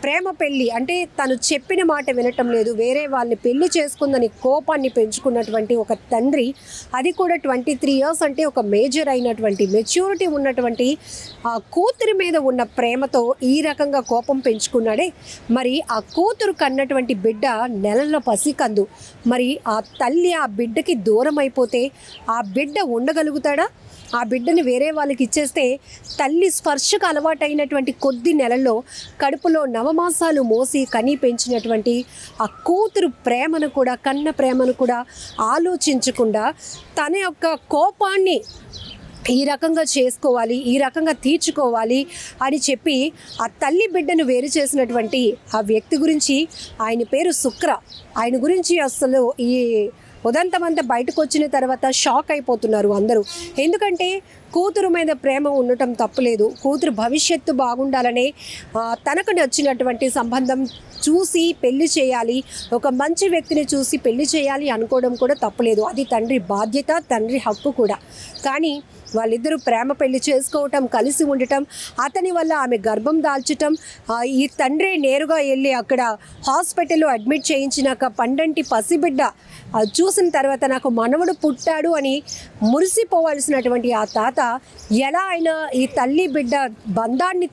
ప్రేమ పెళ్ళి అంటే తను చెప్పిన మాట వినటం లేదు, వేరే వాళ్ళని పెళ్లి చేసుకుందని కోపాన్ని పెంచుకున్నటువంటి ఒక తండ్రి, అది కూడా 23 ఇయర్స్ అంటే ఒక మేజర్ అయినటువంటి మెచ్యూరిటీ ఉన్నటువంటి ఆ కూతురి మీద ఉన్న ప్రేమతో ఈ రకంగా కోపం పెంచుకున్నాడే. మరి ఆ కూతురు కన్నటువంటి బిడ్డ నెలల పసికందు. మరి ఆ తల్లి ఆ బిడ్డకి దూరం అయిపోతే ఆ బిడ్డ ఉండగలుగుతాడా? ఆ బిడ్డని వేరే వాళ్ళకి ఇచ్చేస్తే తల్లి స్పర్శకు అలవాటైనటువంటి కొద్ది నెలల్లో కడుపులో నవమాసాలు మోసి కని పెంచినటువంటి ఆ కూతురు ప్రేమను కూడా, కన్న ప్రేమను కూడా ఆలోచించకుండా తన యొక్క కోపాన్ని ఈ రకంగా చేసుకోవాలి, ఈ రకంగా తీర్చుకోవాలి అని చెప్పి ఆ తల్లి బిడ్డను వేరు చేసినటువంటి ఆ వ్యక్తి గురించి, ఆయన పేరు శుక్ర. ఆయన గురించి అసలు ఈ ఉదంతమంతా బయటకు వచ్చిన తర్వాత షాక్ అయిపోతున్నారు అందరూ. ఎందుకంటే కూతురు మీద ప్రేమ ఉండటం తప్పులేదు, కూతురు భవిష్యత్తు బాగుండాలనే తనకు నచ్చినటువంటి సంబంధం చూసి పెళ్లి చేయాలి, ఒక మంచి వ్యక్తిని చూసి పెళ్లి చేయాలి అనుకోవడం కూడా తప్పులేదు. అది తండ్రి బాధ్యత, తండ్రి హక్కు కూడా. కానీ వాళ్ళిద్దరూ ప్రేమ పెళ్లి చేసుకోవటం, కలిసి ఉండటం, అతని వల్ల ఆమె గర్భం దాల్చటం, ఈ తండ్రి నేరుగా వెళ్ళి అక్కడ హాస్పిటల్లో అడ్మిట్ చేయించినాక పండంటి పసిబిడ్డ చూసిన తర్వాత నాకు మనవడు పుట్టాడు అని మురిసిపోవాల్సినటువంటి ఆ తాత ఎలా అయినా ఈ తల్లి బిడ్డ బంధాన్ని